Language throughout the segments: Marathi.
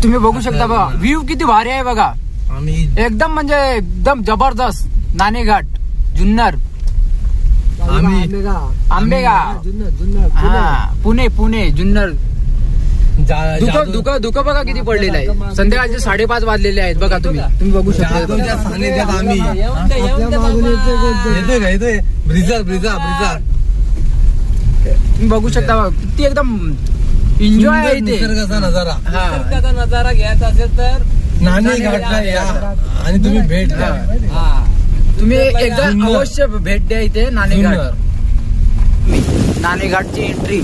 तुम्ही बघू शकता बघा व्ह्यू किती भारी आहे बघा. एकदम म्हणजे एकदम जबरदस्त. नाणेघाट जुन्नर आंबेगाव हा पुणे जुन्नर. धुकं बघा किती पडलेलं आहे. संध्याकाळचे 5:30 वाजलेले आहेत बघा. तुम्ही बघू शकता. तुम्ही बघू शकता बघा किती एकदम एन्जॉय आहे. निसर्गाचा नजारा घ्यायचा असेल तर नाणेघाटला या आणि तुम्ही भेट द्या. तुम्ही एकदा अवश्य भेट द्या इथे नाणेघाटची एंट्री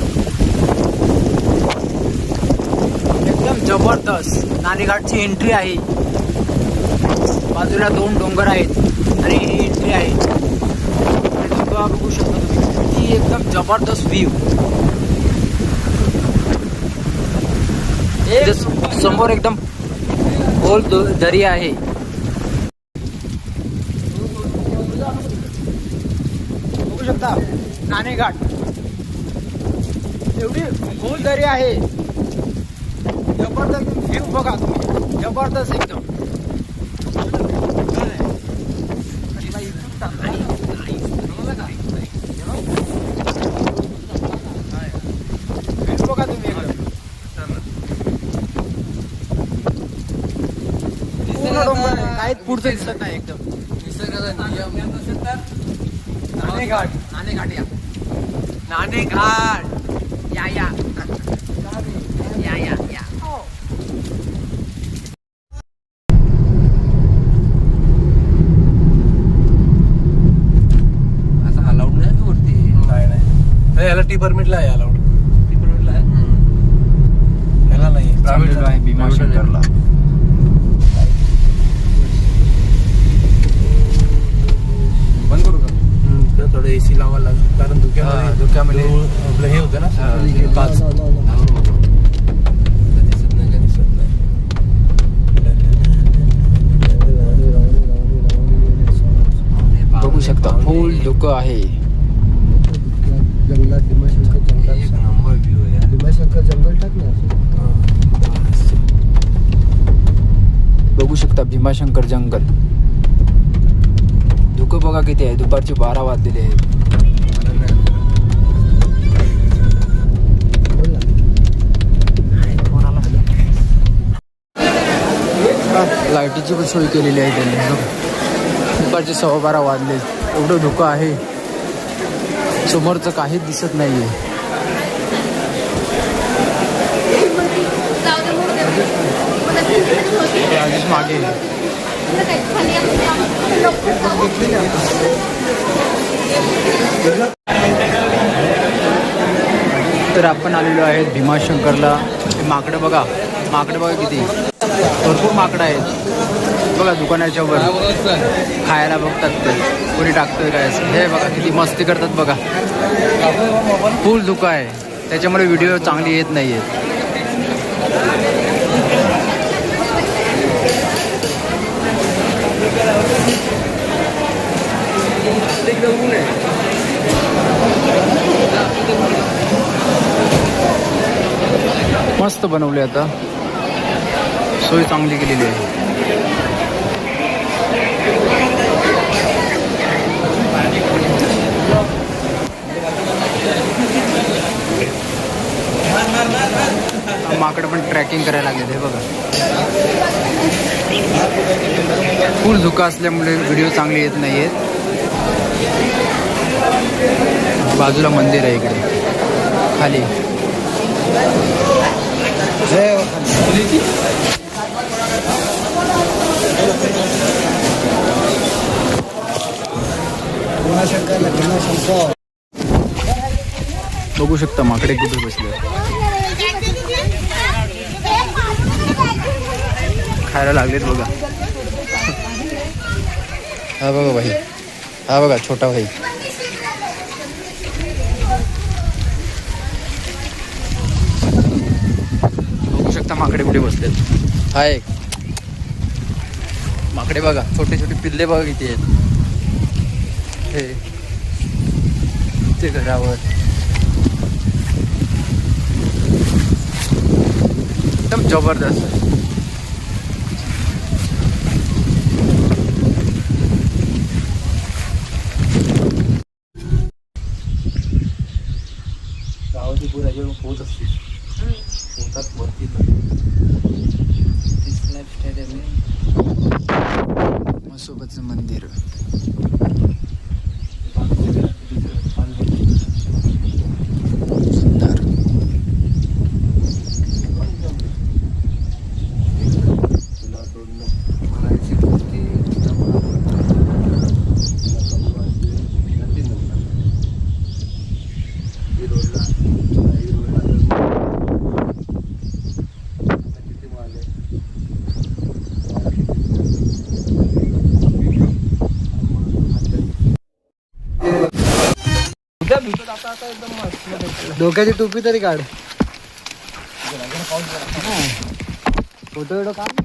एकदम जबरदस्त. नाणेघाटची एंट्री आहे. बाजूला 2 डोंगर आहेत आणि ही एंट्री आहे. बघू शकता तुम्ही एकदम जबरदस्त व्ह्यू. समोर एकदम खोल दरी आहे. बघू शकता नाणेघाट एवढी खोल दरी आहे. जबरदस्त व्ह्यू बघा तुम्ही. जबरदस्त एकदम. बघा तुम्ही काहीच पुढचं दिसत नाही. एकदम निसर्गाचा नियम असेल तर नाणेघाट या असं अलाउड नाही वरती. नाही याला टी परमिटला आहे. अलाउड टी परमिटला आहे. याला नाही. प्रायव्हेट आहे भीमाशंकरला. बंद करू का? थोडं एसी लावायला लागेल कारण धुक्यामध्ये आपलं हे होतं ना काच. दिसत नाही. बघू शकता फुल धुकं आहे. जंगलात भीमाशंकर जंगल. एक नंबर व्ह्यू आहे. भीमाशंकर जंगल टाक ना. बघू शकता भीमाशंकर जंगल. धुकं बघा किती आहे. दुपारचे 12 वाजलेले आहेत. लाईटीची पण सोय केलेली आहे त्यांनी. दुपारचे 12:15 वाजले. एवढं धुकं आहे. समोरचं काहीच दिसत नाहीये. आधीच मागे तर आपण आलेलो आहे भीमाशंकरला. माकडं बघा किती भरपूर माकडं आहेत बघा. दुकानाच्या वर खायला बघतात ते. कोणी टाकतोय काय असं. हे बघा किती मस्ती करतात बघा. फुल धुकं आहे त्याच्यामुळे व्हिडिओ चांगली येत नाहीये. मस्त बनवले. आता सोय चांगली केलेली आहे. माकडं पण ट्रॅकिंग करायला लागले. हे बघा फुल धुका असल्यामुळे व्हिडिओ चांगले येत नाहीयेत. बाजूला मंदिर आहे इकडे खाली. बघू शकता माकडे कुठे बसले. खायला लागलेत बघा. हा बघा भाई. हा बघा छोटा भाई. बघू शकता माकडे कुठे बसलेत. हा एक माकडे बघा. छोटे छोटे पिल्ले बघा किती आहेत. हे ते घरावर एकदम जबरदस्त. होत असतील होतात वरती म्हसोबाचं मंदिर. सुंदर. तुला सोडणं म्हणायची गोष्टी आता एकदम मस्त डोक्याची टोपी तरी काढ. फोटो काढ.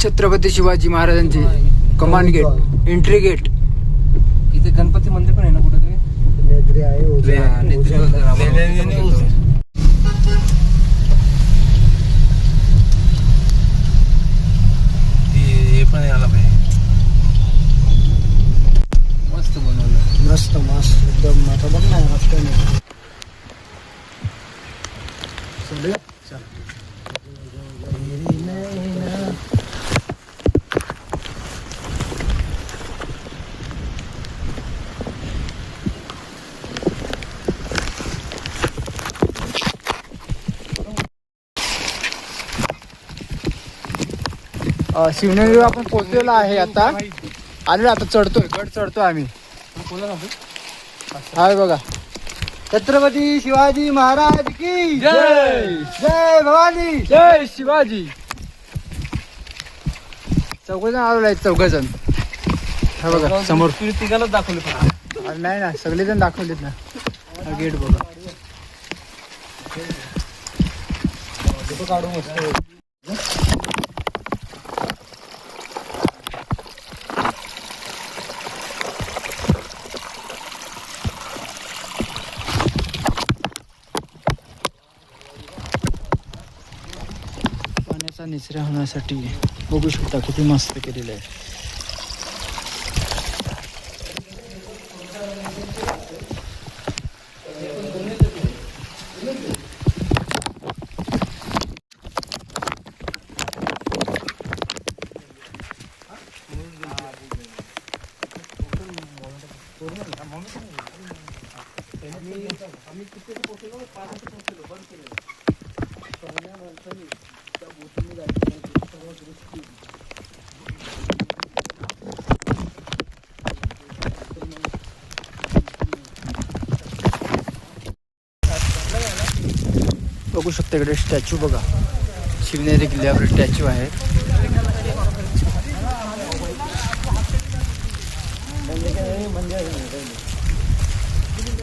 छत्रपती शिवाजी महाराजांची कमांड गेट, एंट्री गेट. इथे गणपती मंदिर पण आहे ना कुठे हे पण यायला पाहिजे. मस्त बनवलं. मस्त मस्त एकदम. आता बघ ना रस्त्याने शिवनेरीवर आपण पोहोचलेलो आहे. आता आलो, आता चढतोय, गड चढतोय आम्ही. हाय बघा, छत्रपती शिवाजी महाराज की जय. जय भवानी, जय शिवाजी. चौघजण आलेलो आहेत, चौघजण. हा बघा समोर. तिघालाच दाखवले फक्त. अरे नाही ना, सगळेजण दाखवलेत ना. हा गेट बघा. काढू मस्त. पाण्याचा निचरा होण्यासाठी बघू शकता किती मस्त केलेलं आहे. बघू शकता इकडे स्टॅच्यू बघा. शिवनेरी किल्ल्यावर स्टॅच्यू आहे.